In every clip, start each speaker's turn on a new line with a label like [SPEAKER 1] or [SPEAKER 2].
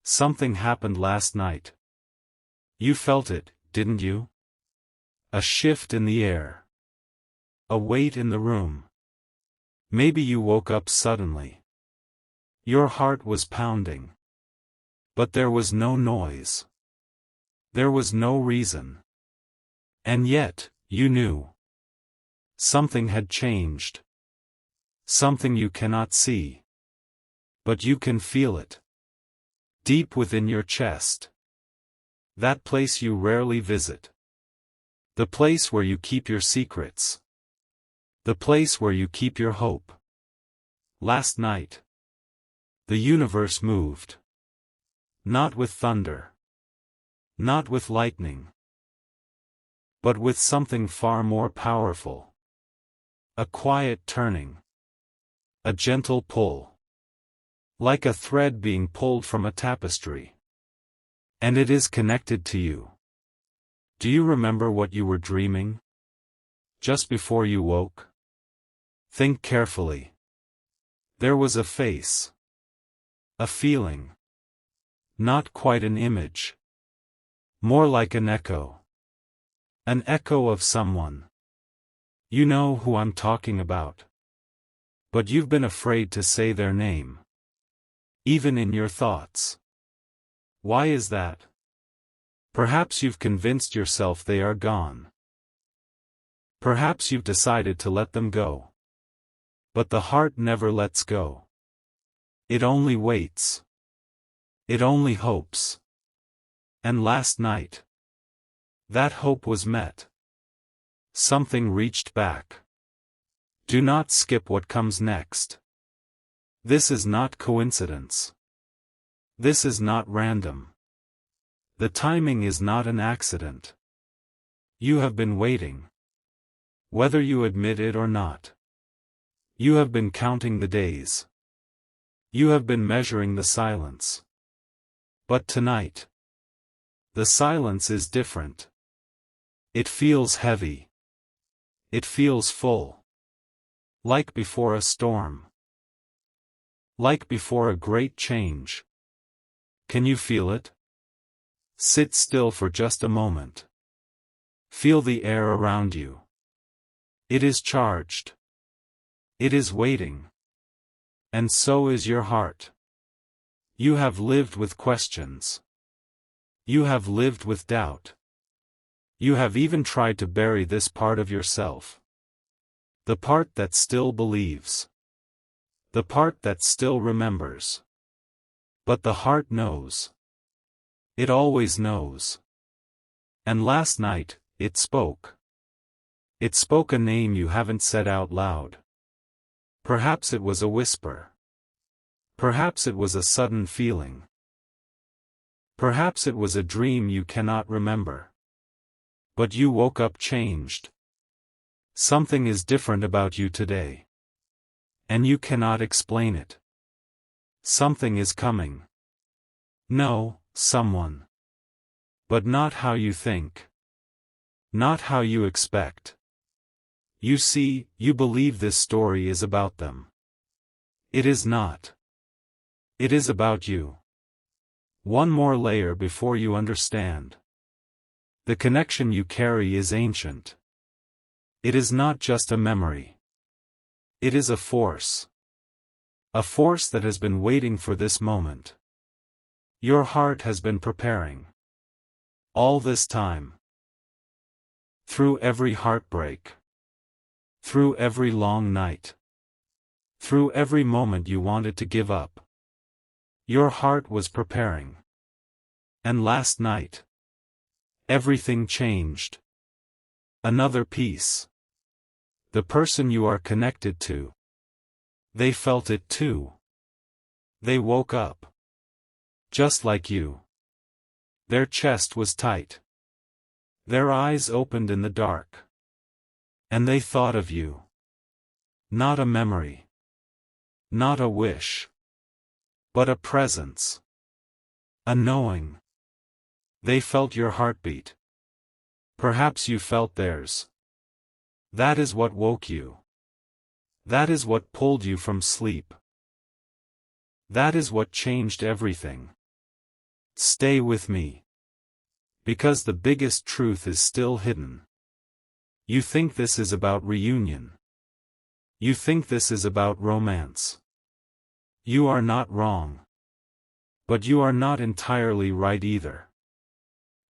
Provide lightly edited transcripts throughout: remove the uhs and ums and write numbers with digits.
[SPEAKER 1] Something happened last night. You felt it, didn't you? A shift in the air. A weight in the room. Maybe you woke up suddenly. Your heart was pounding. But there was no noise. There was no reason. And yet, you knew. Something had changed. Something you cannot see. But you can feel it. Deep within your chest. That place you rarely visit. The place where you keep your secrets. The place where you keep your hope. Last night. The universe moved. Not with thunder. Not with lightning. But with something far more powerful. A quiet turning. A gentle pull. Like a thread being pulled from a tapestry. And it is connected to you. Do you remember what you were dreaming? Just before you woke? Think carefully. There was a face. A feeling. Not quite an image. More like an echo. An echo of someone. You know who I'm talking about. But you've been afraid to say their name. Even in your thoughts. Why is that? Perhaps you've convinced yourself they are gone. Perhaps you've decided to let them go. But the heart never lets go. It only waits. It only hopes. And last night, that hope was met. Something reached back. Do not skip what comes next. This is not coincidence. This is not random. The timing is not an accident. You have been waiting. Whether you admit it or not. You have been counting the days. You have been measuring the silence. But tonight, the silence is different. It feels heavy. It feels full. Like before a storm. Like before a great change. Can you feel it? Sit still for just a moment. Feel the air around you. It is charged. It is waiting. And so is your heart. You have lived with questions. You have lived with doubt. You have even tried to bury this part of yourself. The part that still believes. The part that still remembers. But the heart knows. It always knows. And last night, it spoke. It spoke a name you haven't said out loud. Perhaps it was a whisper. Perhaps it was a sudden feeling. Perhaps it was a dream you cannot remember. But you woke up changed. Something is different about you today. And you cannot explain it. Something is coming. No, someone. But not how you think. Not how you expect. You see, you believe this story is about them. It is not. It is about you. One more layer before you understand. The connection you carry is ancient. It is not just a memory. It is a force. A force that has been waiting for this moment. Your heart has been preparing. All this time. Through every heartbreak. Through every long night. Through every moment you wanted to give up. Your heart was preparing. And last night. Everything changed. Another piece. The person you are connected to. They felt it too. They woke up. Just like you. Their chest was tight. Their eyes opened in the dark. And they thought of you. Not a memory. Not a wish. But a presence. A knowing. They felt your heartbeat. Perhaps you felt theirs. That is what woke you. That is what pulled you from sleep. That is what changed everything. Stay with me. Because the biggest truth is still hidden. You think this is about reunion. You think this is about romance. You are not wrong. But you are not entirely right either.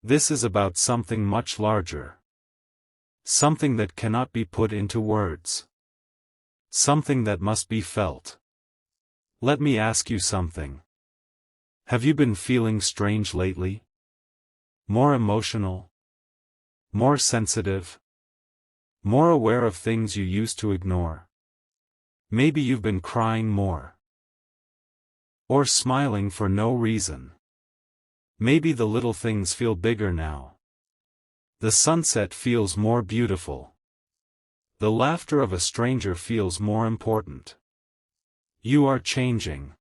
[SPEAKER 1] This is about something much larger. Something that cannot be put into words. Something that must be felt. Let me ask you something. Have you been feeling strange lately? More emotional? More sensitive? More aware of things you used to ignore? Maybe you've been crying more. Or smiling for no reason. Maybe the little things feel bigger now. The sunset feels more beautiful. The laughter of a stranger feels more important. You are changing.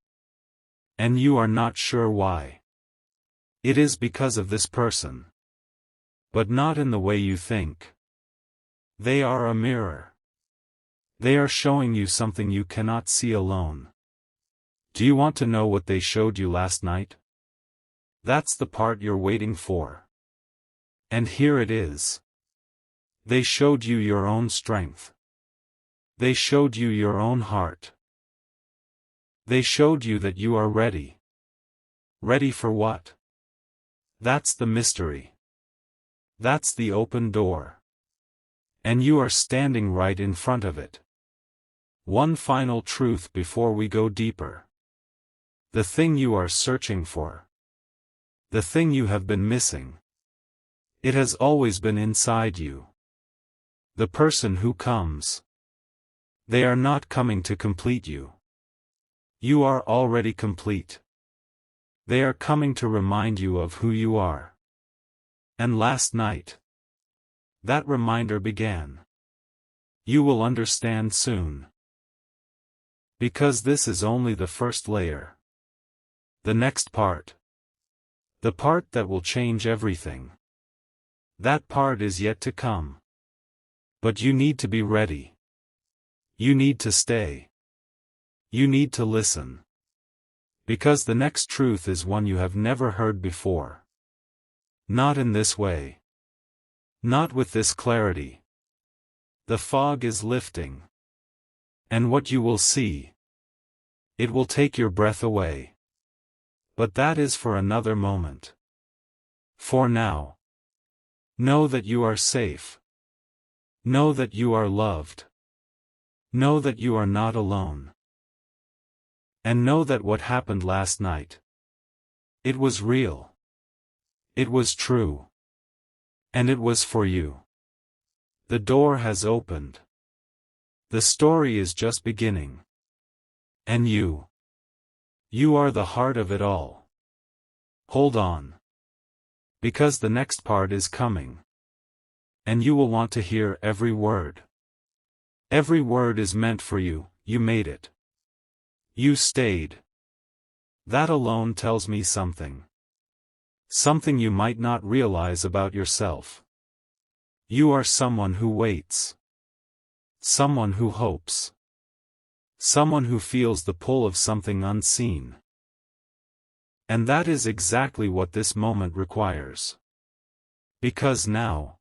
[SPEAKER 1] And you are not sure why. It is because of this person. But not in the way you think. They are a mirror. They are showing you something you cannot see alone. Do you want to know what they showed you last night? That's the part you're waiting for. And here it is. They showed you your own strength. They showed you your own heart. They showed you that you are ready. Ready for what? That's the mystery. That's the open door. And you are standing right in front of it. One final truth before we go deeper. The thing you are searching for. The thing you have been missing. It has always been inside you. The person who comes. They are not coming to complete you. You are already complete. They are coming to remind you of who you are. And last night, that reminder began. You will understand soon. Because this is only the first layer. The next part. The part that will change everything. That part is yet to come. But you need to be ready. You need to stay. You need to listen. Because the next truth is one you have never heard before. Not in this way. Not with this clarity. The fog is lifting. And what you will see. It will take your breath away. But that is for another moment. For now. Know that you are safe. Know that you are loved. Know that you are not alone. And know that what happened last night. It was real. It was true. And it was for you. The door has opened. The story is just beginning. And you. You are the heart of it all. Hold on. Because the next part is coming. And you will want to hear every word. Every word is meant for you, you made it. You stayed. That alone tells me something. Something you might not realize about yourself. You are someone who waits. Someone who hopes. Someone who feels the pull of something unseen. And that is exactly what this moment requires. Because now,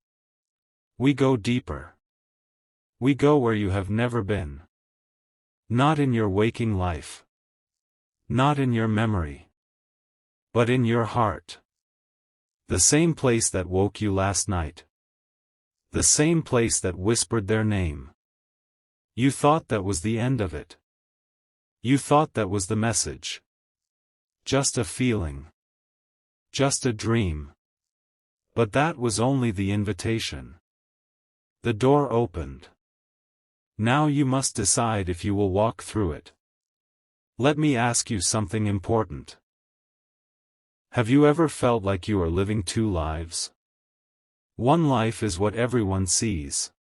[SPEAKER 1] we go deeper. We go where you have never been. Not in your waking life. Not in your memory. But in your heart. The same place that woke you last night. The same place that whispered their name. You thought that was the end of it. You thought that was the message. Just a feeling. Just a dream. But that was only the invitation. The door opened. Now you must decide if you will walk through it. Let me ask you something important. Have you ever felt like you are living two lives? One life is what everyone sees.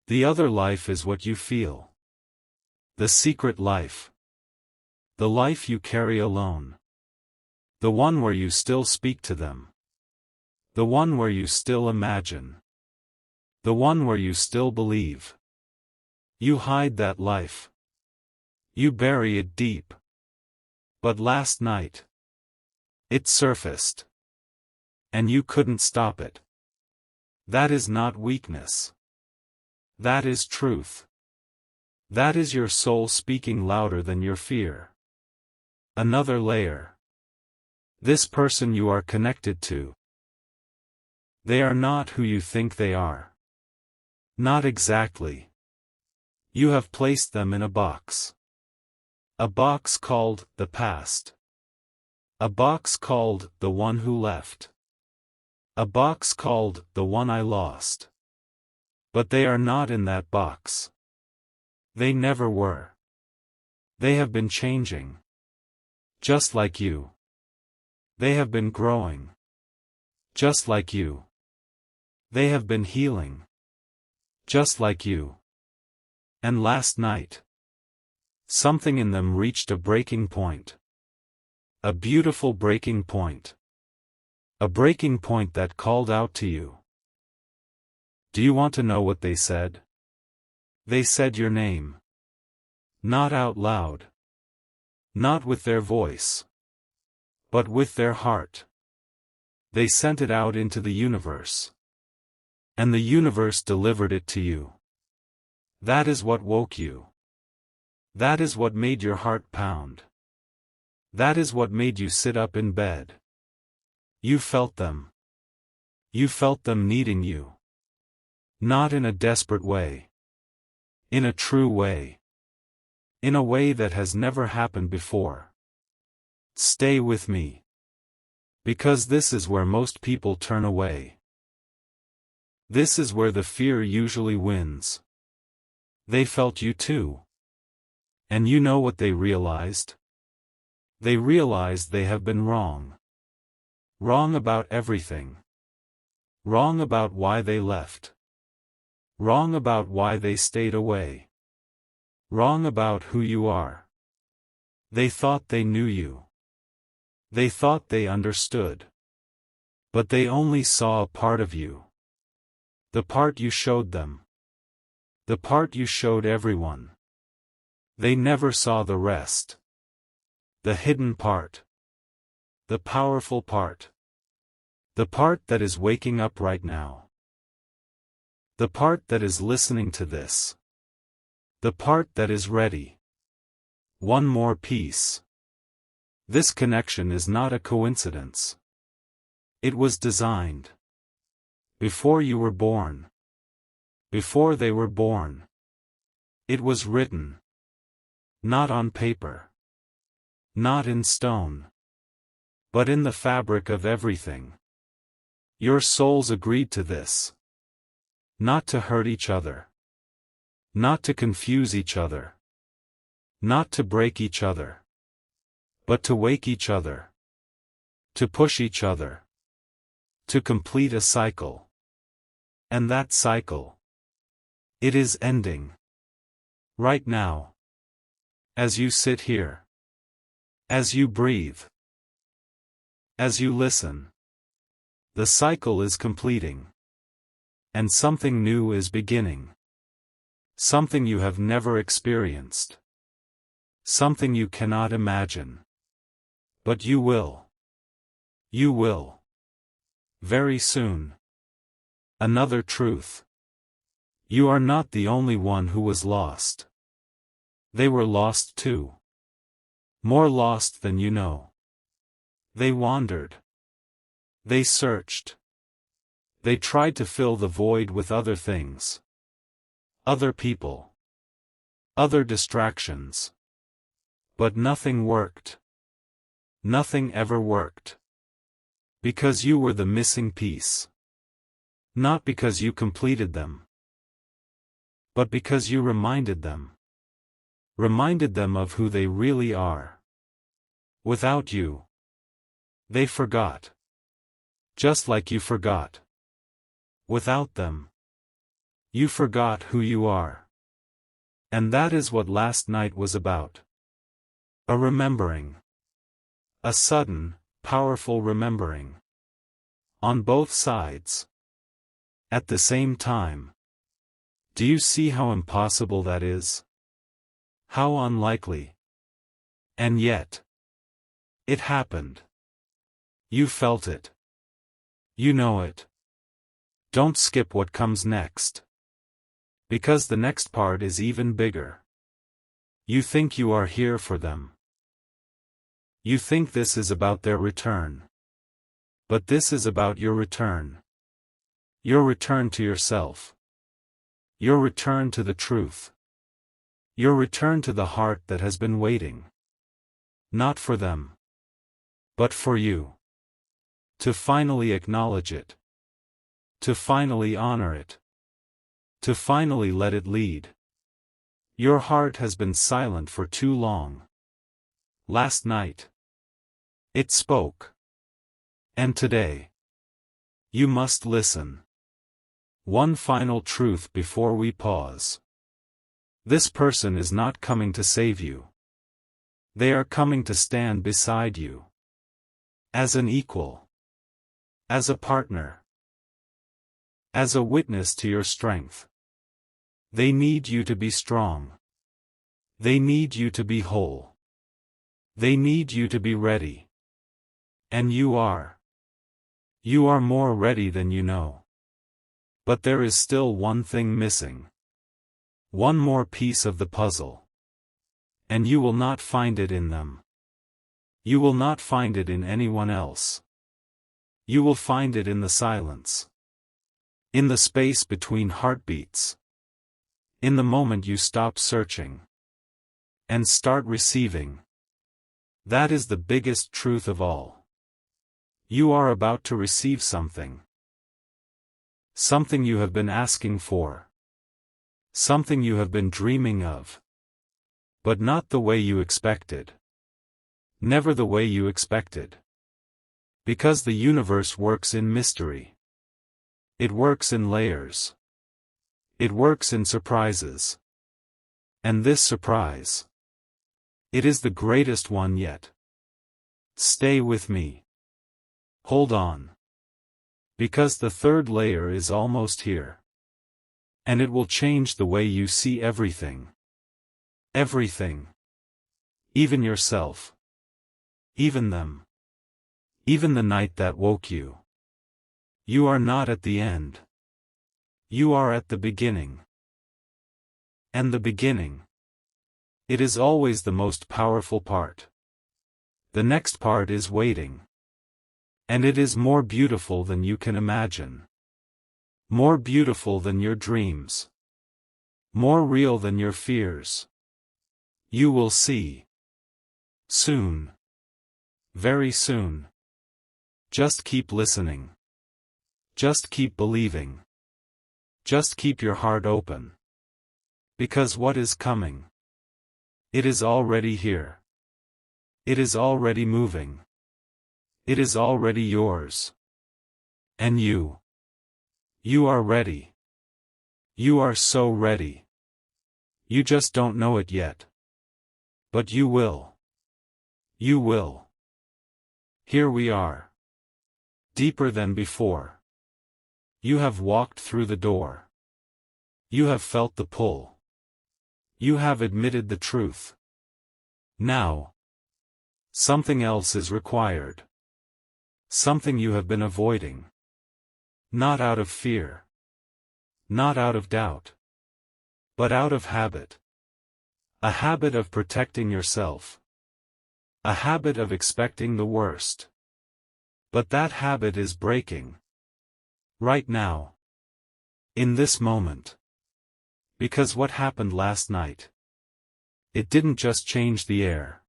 [SPEAKER 1] The other life is what you feel. The secret life. The life you carry alone. The one where you still speak to them. The one where you still imagine. The one where you still believe. You hide that life. You bury it deep. But last night, It surfaced. And you couldn't stop it. That is not weakness. That is truth. That is your soul speaking louder than your fear. Another layer. This person you are connected to. They are not who you think they are. Not exactly. You have placed them in a box. A box called the past. A box called the one who left. A box called the one I lost. But they are not in that box. They never were. They have been changing. Just like you. They have been growing. Just like you. They have been healing. Just like you. And last night, something in them reached a breaking point. A beautiful breaking point. A breaking point that called out to you. Do you want to know what they said? They said your name. Not out loud. Not with their voice. But with their heart. They sent it out into the universe. And the universe delivered it to you. That is what woke you. That is what made your heart pound. That is what made you sit up in bed. You felt them. You felt them needing you. Not in a desperate way. In a true way. In a way that has never happened before. Stay with me. Because this is where most people turn away. This is where the fear usually wins. They felt you too. And you know what they realized? They realized they have been wrong. Wrong about everything. Wrong about why they left. Wrong about why they stayed away. Wrong about who you are. They thought they knew you. They thought they understood. But they only saw a part of you. The part you showed them. The part you showed everyone. They never saw the rest. The hidden part. The powerful part. The part that is waking up right now. The part that is listening to this. The part that is ready. One more piece. This connection is not a coincidence. It was designed. Before you were born. Before they were born. It was written. Not on paper. Not in stone. But in the fabric of everything. Your souls agreed to this. Not to hurt each other. Not to confuse each other. Not to break each other. But to wake each other. To push each other. To complete a cycle. And that cycle. It is ending. Right now. As you sit here. As you breathe. As you listen. The cycle is completing. And something new is beginning. Something you have never experienced. Something you cannot imagine. But you will. You will. Very soon. Another truth. You are not the only one who was lost. They were lost too. More lost than you know. They wandered. They searched. They tried to fill the void with other things. Other people. Other distractions. But nothing worked. Nothing ever worked. Because you were the missing piece. Not because you completed them. But because you reminded them. Reminded them of who they really are. Without you. They forgot. Just like you forgot. Without them. You forgot who you are. And that is what last night was about. A remembering. A sudden, powerful remembering. On both sides. At the same time. Do you see how impossible that is? How unlikely. And yet. It happened. You felt it. You know it. Don't skip what comes next. Because the next part is even bigger. You think you are here for them. You think this is about their return. But this is about your return. Your return to yourself. Your return to the truth. Your return to the heart that has been waiting. Not for them. But for you. To finally acknowledge it. To finally honor it. To finally let it lead. Your heart has been silent for too long. Last night. It spoke. And today. You must listen. One final truth before we pause. This person is not coming to save you. They are coming to stand beside you. As an equal. As a partner. As a witness to your strength. They need you to be strong. They need you to be whole. They need you to be ready. And you are. You are more ready than you know. But there is still one thing missing. One more piece of the puzzle. And you will not find it in them. You will not find it in anyone else. You will find it in the silence. In the space between heartbeats. In the moment you stop searching. And start receiving. That is the biggest truth of all. You are about to receive something. Something you have been asking for. Something you have been dreaming of. But not the way you expected. Never the way you expected. Because the universe works in mystery. It works in layers. It works in surprises. And this surprise. It is the greatest one yet. Stay with me. Hold on. Because the third layer is almost here. And it will change the way you see everything. Everything. Even yourself. Even them. Even the night that woke you. You are not at the end. You are at the beginning. And the beginning. It is always the most powerful part. The next part is waiting. And it is more beautiful than you can imagine. More beautiful than your dreams. More real than your fears. You will see. Soon. Very soon. Just keep listening. Just keep believing. Just keep your heart open. Because what is coming? It is already here. It is already moving. It is already yours. And you. You are ready. You are so ready. You just don't know it yet. But you will. You will. Here we are. Deeper than before. You have walked through the door. You have felt the pull. You have admitted the truth. Now. Something else is required. Something you have been avoiding. Not out of fear. Not out of doubt. But out of habit. A habit of protecting yourself. A habit of expecting the worst. But that habit is breaking. Right now. In this moment. Because what happened last night? It didn't just change the air.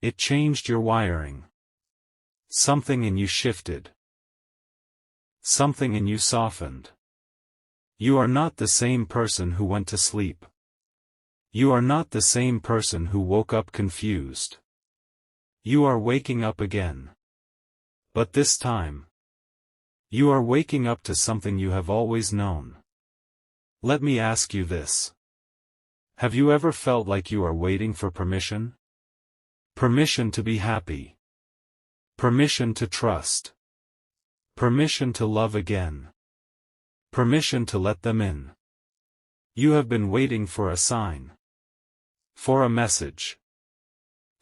[SPEAKER 1] It changed your wiring. Something in you shifted. Something in you softened. You are not the same person who went to sleep. You are not the same person who woke up confused. You are waking up again. But this time, you are waking up to something you have always known. Let me ask you this. Have you ever felt like you are waiting for permission? Permission to be happy. Permission to trust. Permission to love again. Permission to let them in. You have been waiting for a sign. For a message.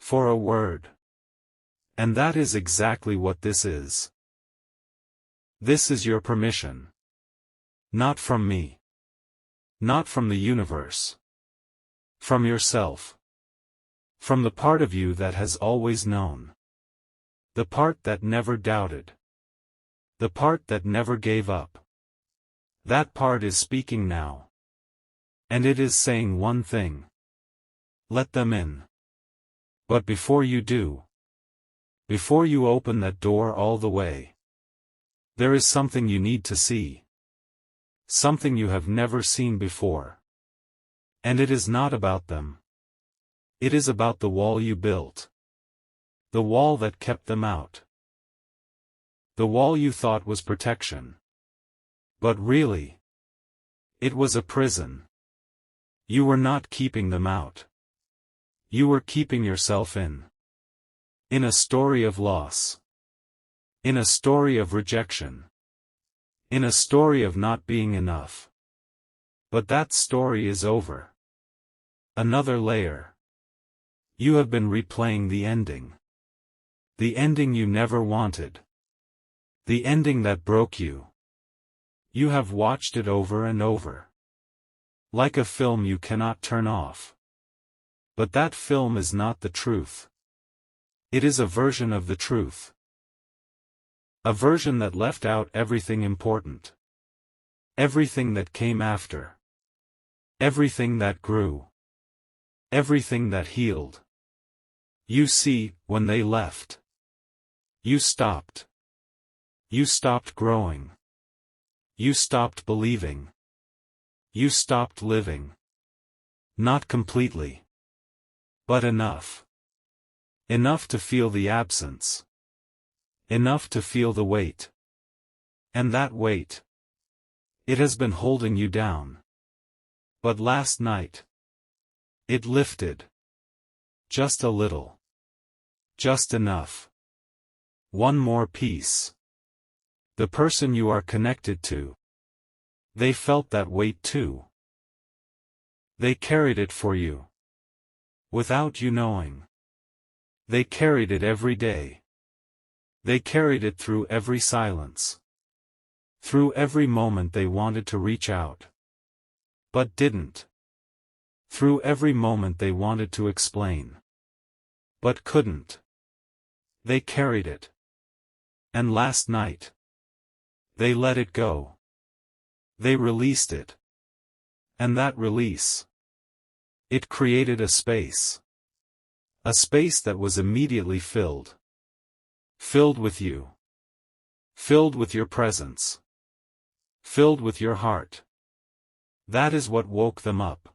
[SPEAKER 1] For a word. And that is exactly what this is. This is your permission. Not from me. Not from the universe. From yourself. From the part of you that has always known. The part that never doubted. The part that never gave up. That part is speaking now. And it is saying one thing. Let them in. But before you do, before you open that door all the way, there is something you need to see. Something you have never seen before. And it is not about them. It is about the wall you built. The wall that kept them out. The wall you thought was protection. But really, it was a prison. You were not keeping them out. You were keeping yourself in. In a story of loss. In a story of rejection. In a story of not being enough. But that story is over. Another layer. You have been replaying the ending. The ending you never wanted. The ending that broke you. You have watched it over and over. Like a film you cannot turn off. But that film is not the truth. It is a version of the truth. A version that left out everything important. Everything that came after. Everything that grew. Everything that healed. You see, when they left, you stopped. You stopped growing. You stopped believing. You stopped living. Not completely. But enough. Enough to feel the absence. Enough to feel the weight. And that weight, it has been holding you down. But last night, it lifted. Just a little. Just enough. One more piece. The person you are connected to. They felt that weight too. They carried it for you. Without you knowing. They carried it every day. They carried it through every silence. Through every moment they wanted to reach out. But didn't. Through every moment they wanted to explain. But couldn't. They carried it. And last night, they let it go. They released it. And that release, it created a space. A space that was immediately filled. Filled with you. Filled with your presence. Filled with your heart. That is what woke them up.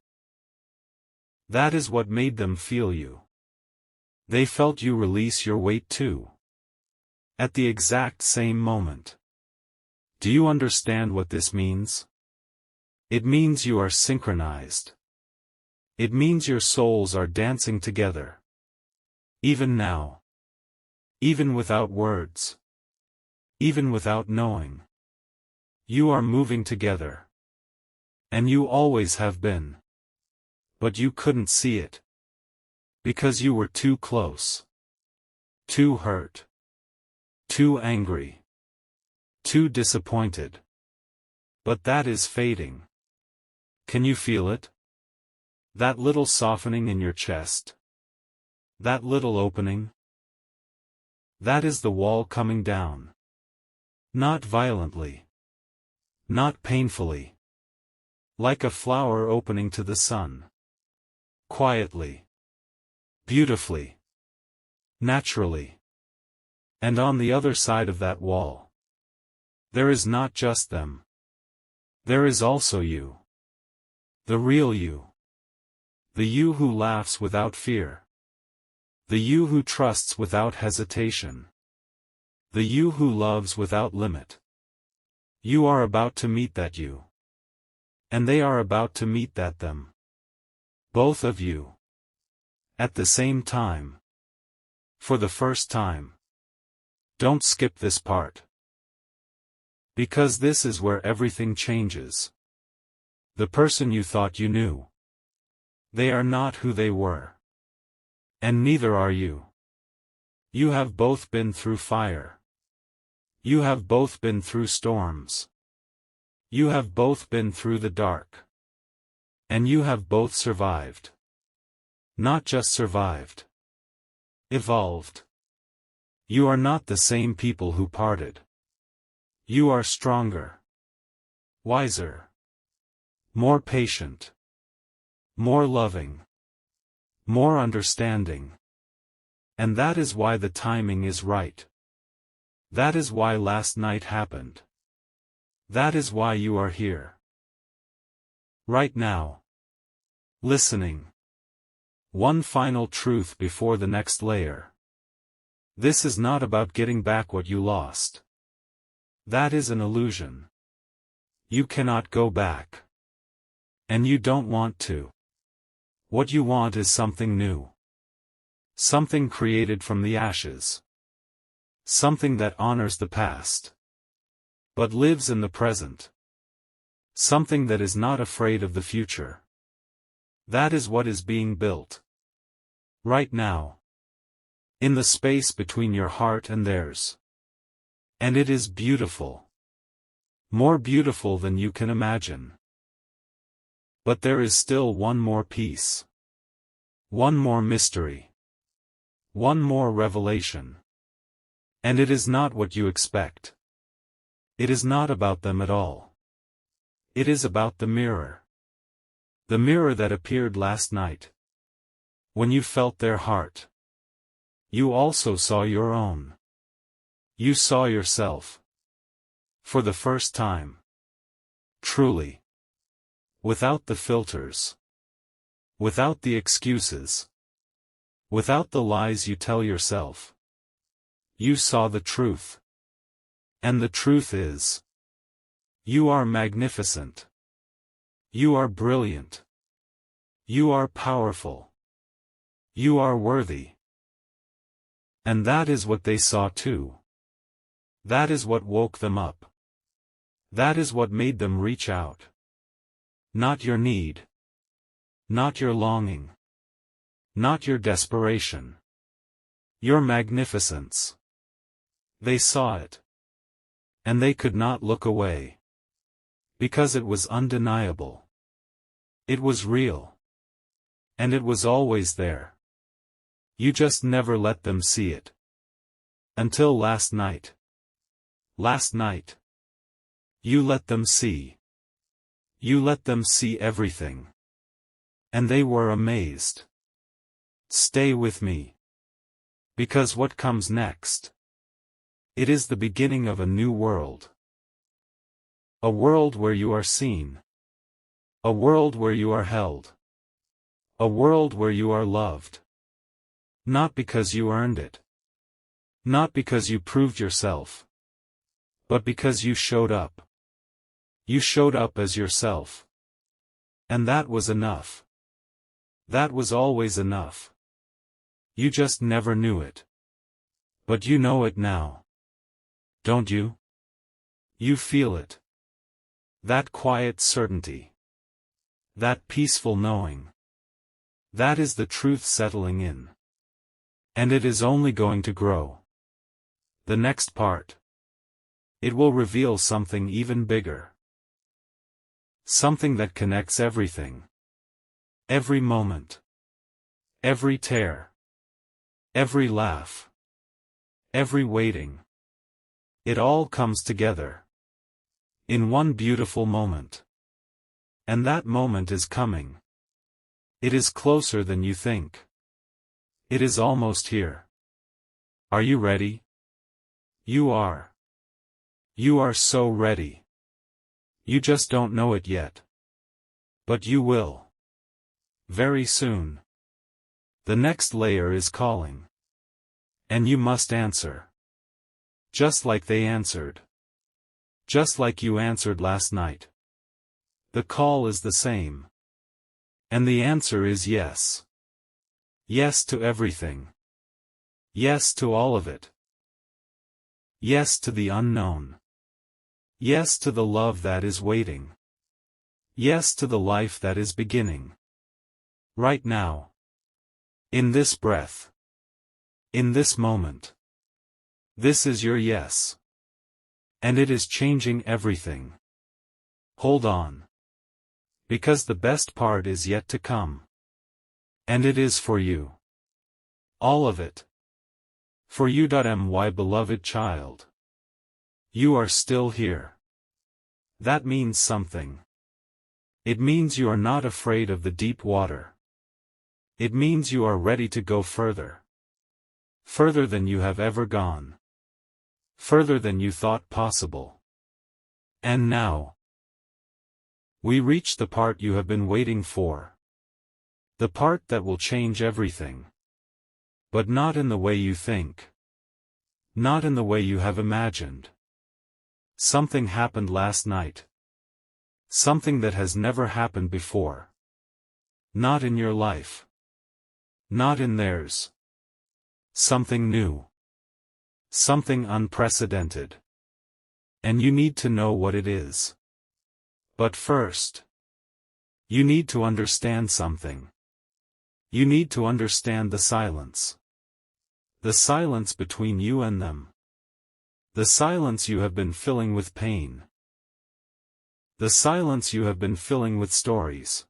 [SPEAKER 1] That is what made them feel you. They felt you release your weight too. At the exact same moment. Do you understand what this means? It means you are synchronized. It means your souls are dancing together. Even now. Even without words. Even without knowing. You are moving together. And you always have been. But you couldn't see it. Because you were too close. Too hurt. Too angry. Too disappointed. But that is fading. Can you feel it? That little softening in your chest. That little opening. That is the wall coming down. Not violently. Not painfully. Like a flower opening to the sun. Quietly. Beautifully. Naturally. And on the other side of that wall, there is not just them. There is also you. The real you. The you who laughs without fear. The you who trusts without hesitation. The you who loves without limit. You are about to meet that you. And they are about to meet that them. Both of you. At the same time. For the first time. Don't skip this part. Because this is where everything changes. The person you thought you knew. They are not who they were. And neither are you. You have both been through fire. You have both been through storms. You have both been through the dark. And you have both survived. Not just survived. Evolved. You are not the same people who parted. You are stronger. Wiser. More patient. More loving. More understanding. And that is why the timing is right. That is why last night happened. That is why you are here. Right now. Listening. One final truth before the next layer. This is not about getting back what you lost. That is an illusion. You cannot go back. And you don't want to. What you want is something new. Something created from the ashes. Something that honors the past. But lives in the present. Something that is not afraid of the future. That is what is being built. Right now. In the space between your heart and theirs. And it is beautiful. More beautiful than you can imagine. But there is still one more piece. One more mystery. One more revelation. And it is not what you expect. It is not about them at all. It is about the mirror. The mirror that appeared last night. When you felt their heart. You also saw your own. You saw yourself. For the first time. Truly. Without the filters. Without the excuses. Without the lies you tell yourself. You saw the truth. And the truth is. You are magnificent. You are brilliant. You are powerful. You are worthy. And that is what they saw too. That is what woke them up. That is what made them reach out. Not your need. Not your longing. Not your desperation. Your magnificence. They saw it. And they could not look away. Because it was undeniable. It was real. And it was always there. You just never let them see it. Until last night. Last night. You let them see. You let them see everything. And they were amazed. Stay with me. Because what comes next? It is the beginning of a new world. A world where you are seen. A world where you are held. A world where you are loved. Not because you earned it. Not because you proved yourself. But because you showed up. You showed up as yourself. And that was enough. That was always enough. You just never knew it. But you know it now. Don't you? You feel it. That quiet certainty. That peaceful knowing. That is the truth settling in. And it is only going to grow. The next part. It will reveal something even bigger. Something that connects everything. Every moment. Every tear. Every laugh. Every waiting. It all comes together. In one beautiful moment. And that moment is coming. It is closer than you think. It is almost here. Are you ready? You are. You are so ready. You just don't know it yet. But you will. Very soon. The next layer is calling. And you must answer. Just like they answered. Just like you answered last night. The call is the same. And the answer is yes. Yes to everything. Yes to all of it. Yes to the unknown. Yes to the love that is waiting. Yes to the life that is beginning. Right now. In this breath. In this moment. This is your yes. And it is changing everything. Hold on. Because the best part is yet to come. And it is for you. All of it. For you. My beloved child. You are still here. That means something. It means you are not afraid of the deep water. It means you are ready to go further. Further than you have ever gone. Further than you thought possible. And now, we reach the part you have been waiting for. The part that will change everything. But not in the way you think. Not in the way you have imagined. Something happened last night. Something that has never happened before. Not in your life. Not in theirs. Something new. Something unprecedented. And you need to know what it is. But first, you need to understand something. You need to understand the silence. The silence between you and them. The silence you have been filling with pain. The silence you have been filling with stories.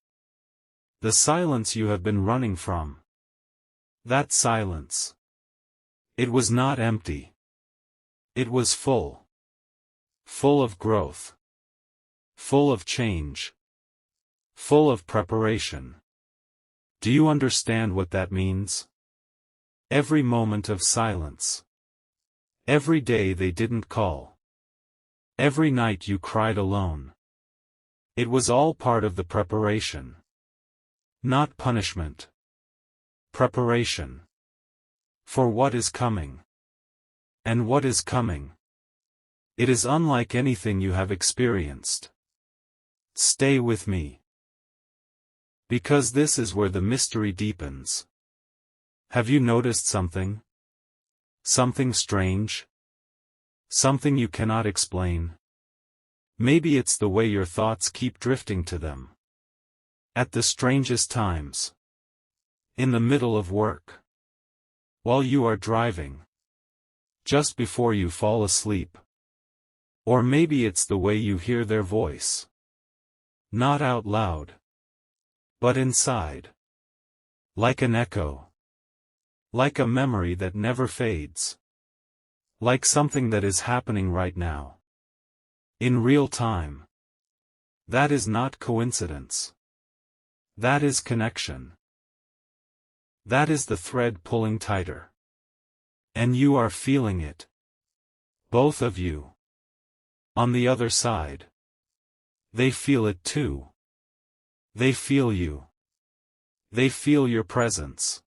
[SPEAKER 1] The silence you have been running from. That silence. It was not empty. It was full. Full of growth. Full of change. Full of preparation. Do you understand what that means? Every moment of silence. Every day they didn't call. Every night you cried alone. It was all part of the preparation. Not punishment. Preparation. For what is coming. And what is coming. It is unlike anything you have experienced. Stay with me. Because this is where the mystery deepens. Have you noticed something? Something strange? Something you cannot explain? Maybe it's the way your thoughts keep drifting to them. At the strangest times. In the middle of work. While you are driving. Just before you fall asleep. Or maybe it's the way you hear their voice. Not out loud. But inside. Like an echo. Like a memory that never fades. Like something that is happening right now. In real time. That is not coincidence. That is connection. That is the thread pulling tighter. And you are feeling it. Both of you. On the other side. They feel it too. They feel you. They feel your presence.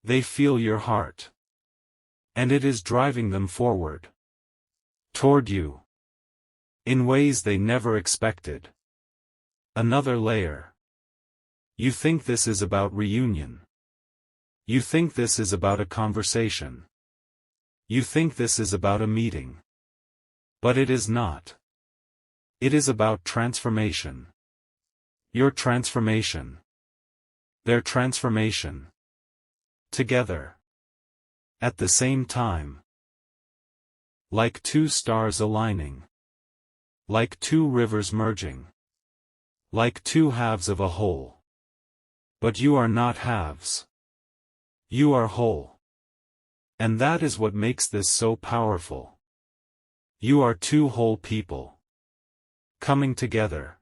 [SPEAKER 1] They feel your heart. And it is driving them forward. Toward you. In ways they never expected. Another layer. You think this is about reunion. You think this is about a conversation. You think this is about a meeting. But it is not. It is about transformation. Your transformation. Their transformation. Together. At the same time. Like two stars aligning. Like two rivers merging. Like two halves of a whole. But you are not halves. You are whole. And that is what makes this so powerful. You are two whole people. Coming together.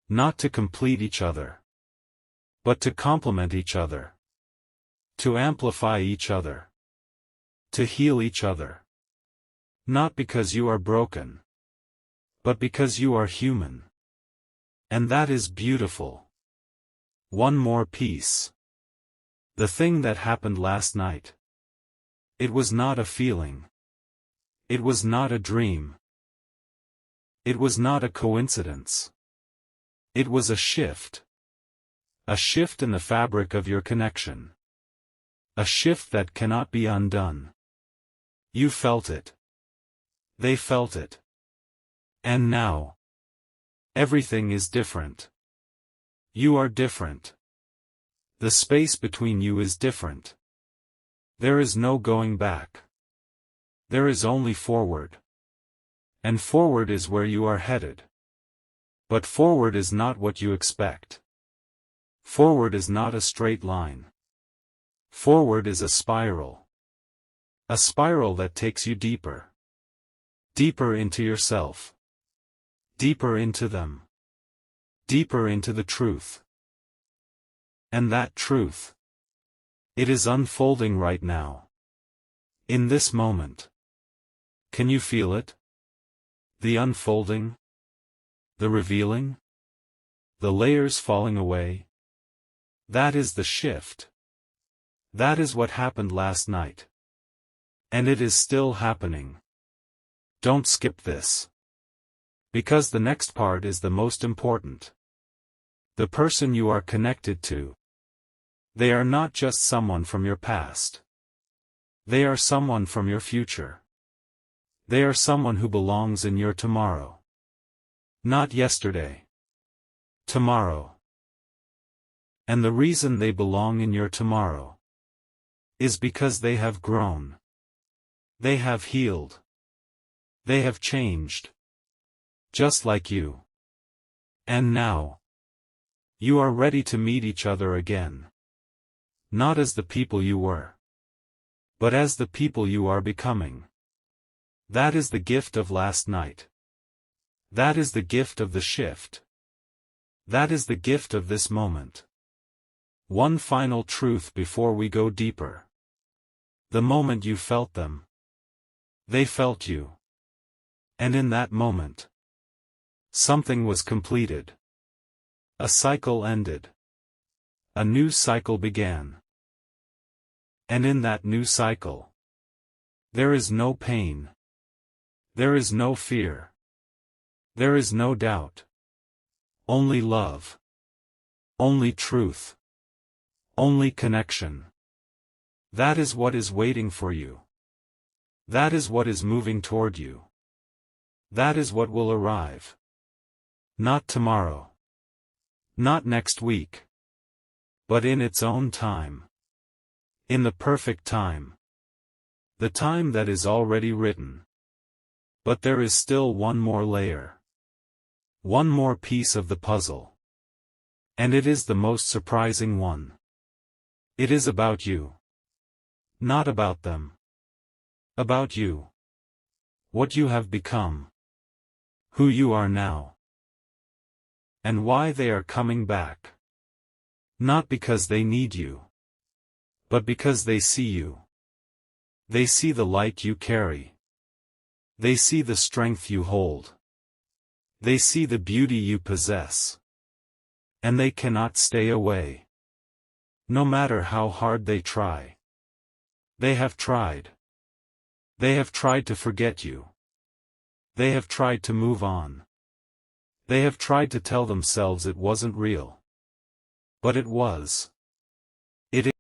[SPEAKER 1] Not to complete each other. But to complement each other. To amplify each other. To heal each other. Not because you are broken. But because you are human. And that is beautiful. One more piece. The thing that happened last night. It was not a feeling. It was not a dream. It was not a coincidence. It was a shift. A shift in the fabric of your connection. A shift that cannot be undone. You felt it. They felt it. And now. Everything is different. You are different. The space between you is different. There is no going back. There is only forward. And forward is where you are headed. But forward is not what you expect. Forward is not a straight line. Forward is a spiral. A spiral that takes you deeper. Deeper into yourself. Deeper into them. Deeper into the truth. And that truth, it is unfolding right now. In this moment. Can you feel it? The unfolding? The revealing? The layers falling away? That is the shift. That is what happened last night. And it is still happening. Don't skip this. Because the next part is the most important. The person you are connected to. They are not just someone from your past. They are someone from your future. They are someone who belongs in your tomorrow. Not yesterday. Tomorrow. And the reason they belong in your tomorrow is because they have grown. They have healed. They have changed. Just like you. And now, you are ready to meet each other again. Not as the people you were, but as the people you are becoming. That is the gift of last night. That is the gift of the shift. That is the gift of this moment. One final truth before we go deeper. The moment you felt them, they felt you. And in that moment, something was completed. A cycle ended. A new cycle began. And in that new cycle, there is no pain. There is no fear. There is no doubt. Only love. Only truth. Only connection. That is what is waiting for you. That is what is moving toward you. That is what will arrive. Not tomorrow. Not next week. But in its own time. In the perfect time. The time that is already written. But there is still one more layer. One more piece of the puzzle. And it is the most surprising one. It is about you. Not about them. About you. What you have become. Who you are now. And why they are coming back. Not because they need you. But because they see you. They see the light you carry. They see the strength you hold. They see the beauty you possess. And they cannot stay away. No matter how hard they try. They have tried. They have tried to forget you. They have tried to move on. They have tried to tell themselves it wasn't real. But it was. It